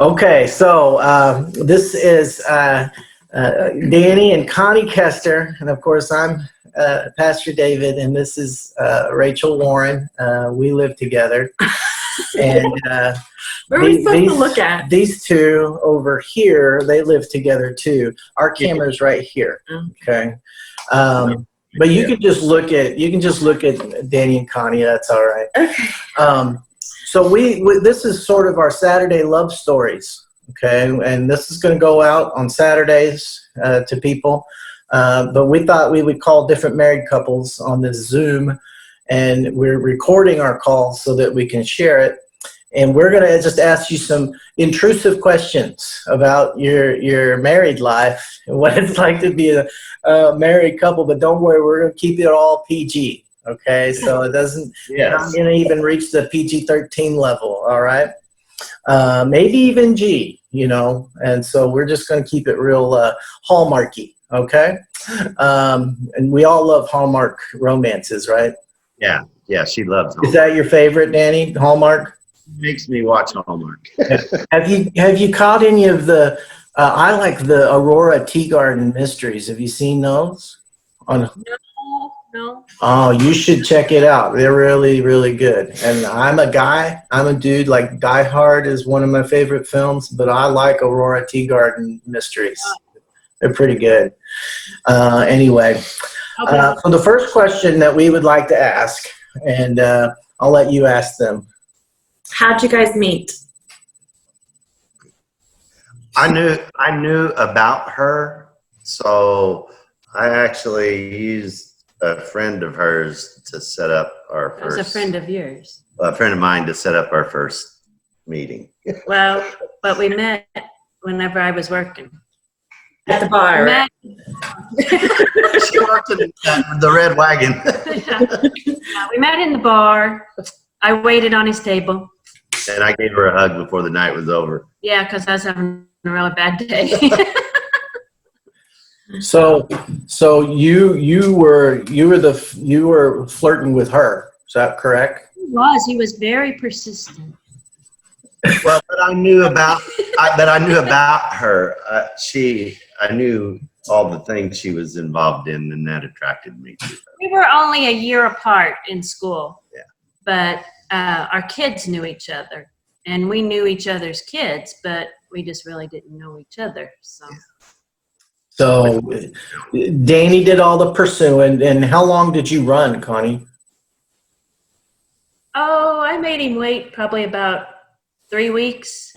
Okay, so this is Danny and Connie Koester, and of course I'm Pastor David, and this is Rachel Warren. We live together, and where are we supposed to look at? These two over here, they live together too. Our camera's right here. Okay, but you can just look at Danny and Connie. That's all right. Okay. So we this is sort of our Saturday love stories, okay? And this is going to go out on Saturdays to people. But we thought we would call different married couples on this Zoom, and we're recording our calls so that we can share it. And we're going to just ask you some intrusive questions about your married life and what it's like to be a married couple. But don't worry, we're going to keep it all PG. Okay, so it doesn't, Yes. not going to even reach the PG-13 level, all right? Maybe even G, and so we're just going to keep it real Hallmarky, okay? And we all love Hallmark romances, right? Yeah, she loves Hallmark. Is that your favorite, Danny, Hallmark? Makes me watch Hallmark. Have you caught any of the, I like the Aurora Tea Garden mysteries. Have you seen those? No. Oh, you should check it out. They're really, really good. And I'm a dude, like Die Hard is one of my favorite films, but I like Aurora Tea Garden mysteries. They're pretty good. Anyway, so the first question that we would like to ask, and I'll let you ask them. How'd you guys meet? I knew about her, so I actually used a friend of hers to set up our first. It was a friend of yours. A friend of mine to set up our first meeting. Well, but we met whenever I was working at the bar. Right? She worked in the Red Wagon. Yeah, we met in the bar. I waited on his table. And I gave her a hug before the night was over. Yeah, because I was having a really bad day. So you were flirting with her. Is that correct? He was very persistent. Well, but I knew about her. I knew all the things she was involved in, and that attracted me to her. We were only a year apart in school. Yeah. But our kids knew each other, and we knew each other's kids, but we just really didn't know each other. So Danny did all the pursuing, and how long did you run, Connie? Oh, I made him wait probably about 3 weeks.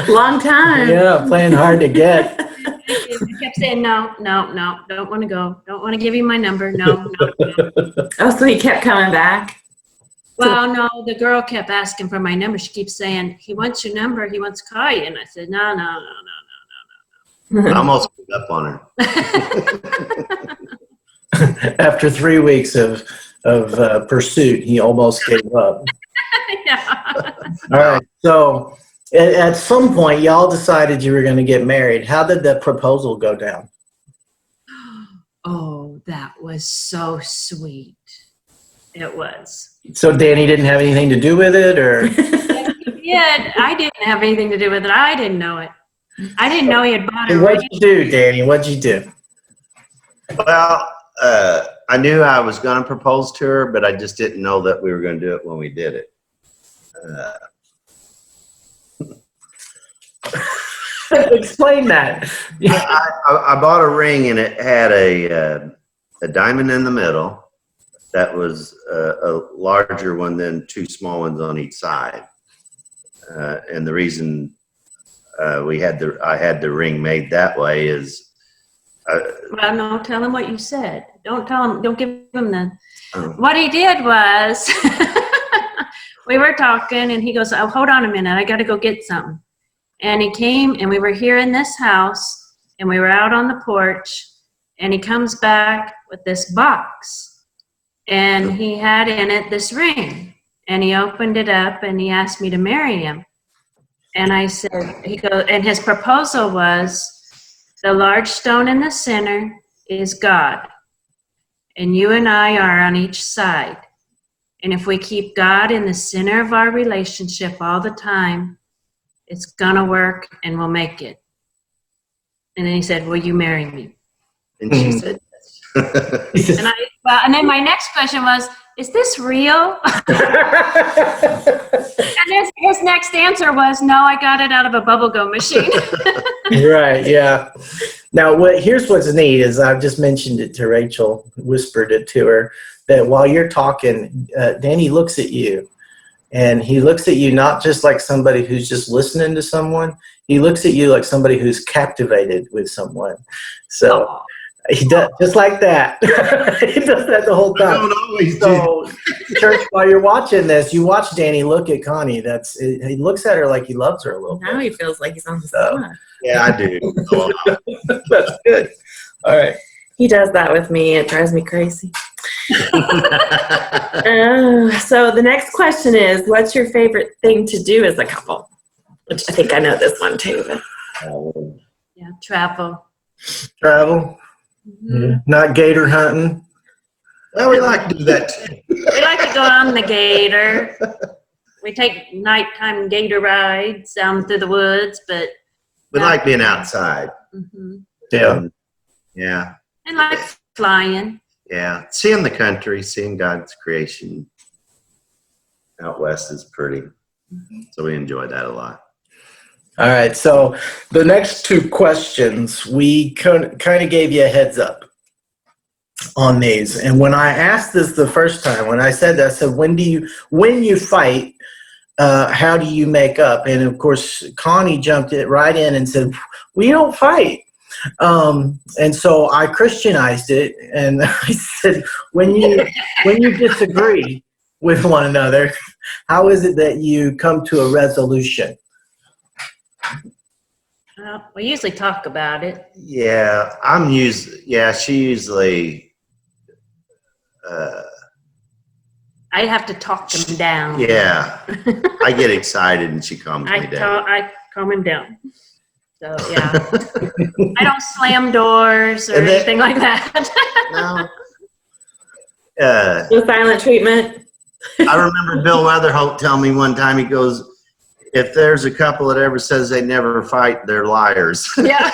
Long time. Yeah, playing hard to get. He kept saying, no, don't want to go. Don't want to give you my number. No. Oh, so he kept coming back? Well, no, the girl kept asking for my number. She keeps saying, he wants your number. He wants to call you. And I said, no. I almost gave up on her. After 3 weeks of pursuit, he almost gave up. Yeah. All right. So at some point, y'all decided you were going to get married. How did the proposal go down? Oh, that was so sweet. It was. So Danny didn't have anything to do with it, or? Yeah, I didn't have anything to do with it. I didn't know it. I didn't know he had bought it. What'd you do, Danny? What'd you do? Well, I knew I was going to propose to her, but I just didn't know that we were going to do it when we did it. Explain that. I bought a ring, and it had a diamond in the middle that was a larger one than two small ones on each side. And the reason I had the ring made that way is. Well, no, tell him what you said. Don't tell him. Don't give him the. What he did was, we were talking, and he goes, "Oh, hold on a minute. I got to go get something." And he came, and we were here in this house, and we were out on the porch, and he comes back with this box, and he had in it this ring, and he opened it up, and he asked me to marry him. And I said, and his proposal was, the large stone in the center is God, and you and I are on each side. And if we keep God in the center of our relationship all the time, It's gonna work and we'll make it. And then he said, will you marry me? And she said yes. And then my next question was, is this real? And his next answer was, no, I got it out of a bubblegum machine. Right, yeah. Now, here's what's neat is I've just mentioned it to Rachel, whispered it to her, that while you're talking, Danny looks at you. And he looks at you not just like somebody who's just listening to someone. He looks at you like somebody who's captivated with someone. So he does just like that. He does that the whole time. I don't always so, church, while you're watching this, you watch Danny look at Connie. He looks at her like he loves her a little bit. Now he feels like he's on the side. Yeah, I do. That's good. All right. He does that with me. It drives me crazy. So the next question is, what's your favorite thing to do as a couple? Which I think I know this one too. But. Yeah, travel. Travel. Mm-hmm. Yeah. Not gator hunting. Well, we like to do that too. We like to go on the gator. We take nighttime gator rides down through the woods, but We like being outside. mm-hmm. Yeah. Yeah. And like flying. Yeah. Seeing the country, seeing God's creation out west is pretty. So we enjoy that a lot. All right. So the next two questions, we kind of gave you a heads up on these. And when I asked this the first time, when I said that, I said, when you fight, how do you make up? And of course, Connie jumped it right in and said, we don't fight. And so I Christianized it, and I said, when you disagree with one another, how is it that you come to a resolution? We usually talk about it. Yeah. She usually, I have to talk him down. yeah. I get excited and she calms me down. I calm him down. So, yeah. I don't slam doors or And then- anything like that. No. No silent treatment. I remember Bill Weatherholt telling me one time, he goes, if there's a couple that ever says they never fight, they're liars. Yeah.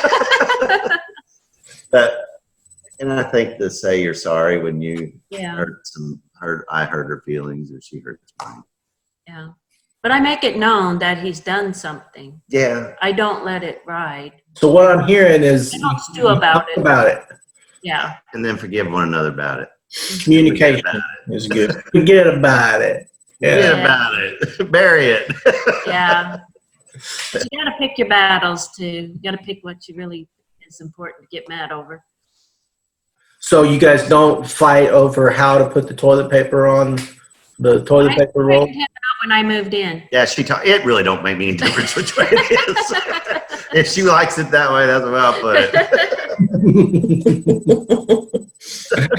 And I think to say you're sorry when you Yeah. I hurt her feelings or she hurts mine. Yeah. But I make it known that he's done something. Yeah. I don't let it ride. So what I'm hearing is I don't stew about it. About it. Yeah. And then forgive one another about it. Communication is good. Forget about it. Yeah. Forget about it. Bury it. Yeah. But you got to pick your battles too. You got to pick what you really is important to get mad over. So you guys don't fight over how to put the toilet paper on the toilet paper roll? I figured him out when I moved in. Yeah, it really don't make me any difference which way it is. If she likes it that way, that's where I'll put it.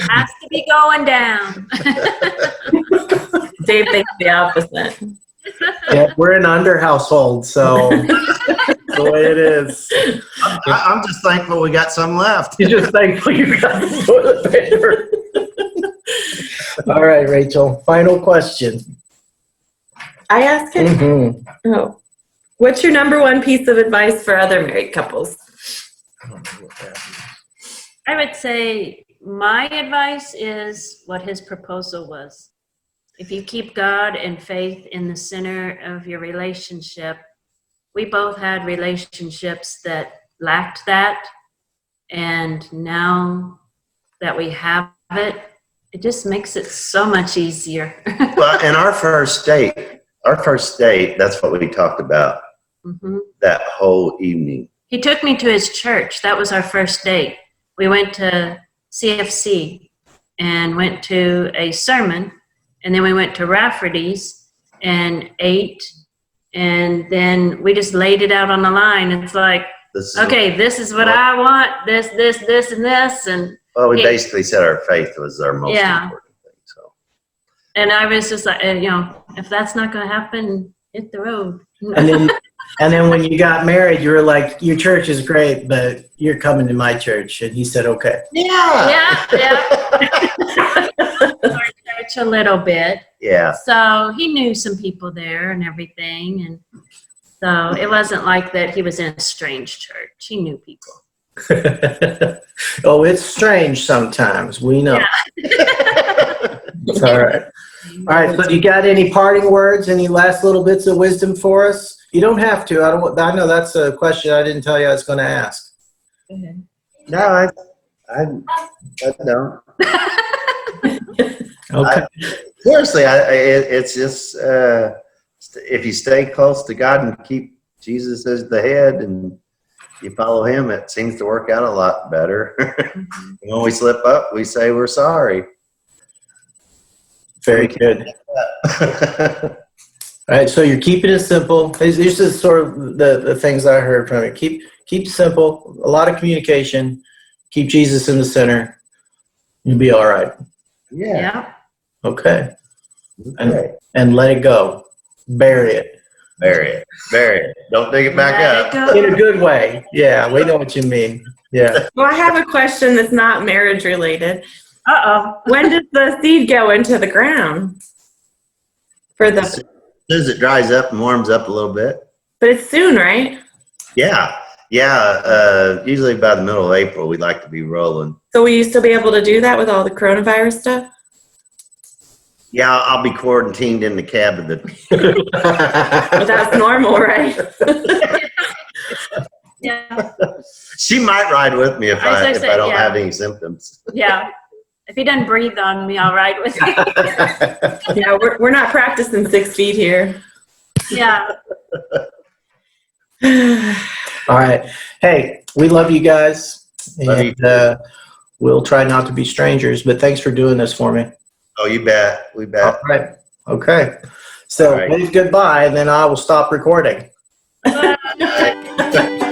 Has to be going down. Dave thinks the opposite. Yeah, we're an under household, so the way it is. I'm just thankful we got some left. You're just thankful you got the toilet paper. All right, Rachel, final question. I ask it. Mm-hmm. Oh. What's your number one piece of advice for other married couples? I would say my advice is what his proposal was. If you keep God and faith in the center of your relationship, we both had relationships that lacked that. And now that we have it, it just makes it so much easier. Well, in our first date, that's what we talked about Mm-hmm. that whole evening. He took me to his church. That was our first date. We went to CFC and went to a sermon, and then we went to Rafferty's and ate, and then we just laid it out on the line. It's like, this is what I want, this, and this. And well, we basically said our faith was our most important thing. So, and I was just like, if that's not going to happen, hit the road. And then when you got married, you were like, your church is great, but you're coming to my church. And he said, okay. Yeah. Our church a little bit. Yeah. So he knew some people there and everything. And So it wasn't like that he was in a strange church. He knew people. Oh, it's strange sometimes. We know. Yeah. It's all right. All right. So, you got any parting words? Any last little bits of wisdom for us? You don't have to. I know that's a question I didn't tell you I was going to ask. No, I don't. Okay. Seriously, it's just if you stay close to God and keep Jesus as the head and you follow him, it seems to work out a lot better. When we slip up, we say we're sorry. Very good. All right. So you're keeping it simple. These are sort of the things I heard from it. Keep simple. A lot of communication. Keep Jesus in the center. You'll be all right. Yeah. Okay. Okay. And let it go. Bury it. Bury it. Don't dig it back Let up. it go. In a good way. Yeah, we know what you mean. Yeah. Well, I have a question that's not marriage related. Uh-oh. When does the seed go into the ground? As soon as it dries up and warms up a little bit. But it's soon, right? Yeah. Usually by the middle of April, we'd like to be rolling. So will you still be able to do that with all the coronavirus stuff? Yeah, I'll be quarantined in the cabin. But that's normal, right? Yeah. She might ride with me if As I I said, don't yeah. have any symptoms. Yeah. If he doesn't breathe on me, I'll ride with him. Yeah, we're not practicing 6 feet here. Yeah. All right. Hey, we love you guys. Love you And we'll try not to be strangers, but thanks for doing this for me. Oh, you bet. We bet. All right. Okay. So All right. wave goodbye, and then I will stop recording. Bye.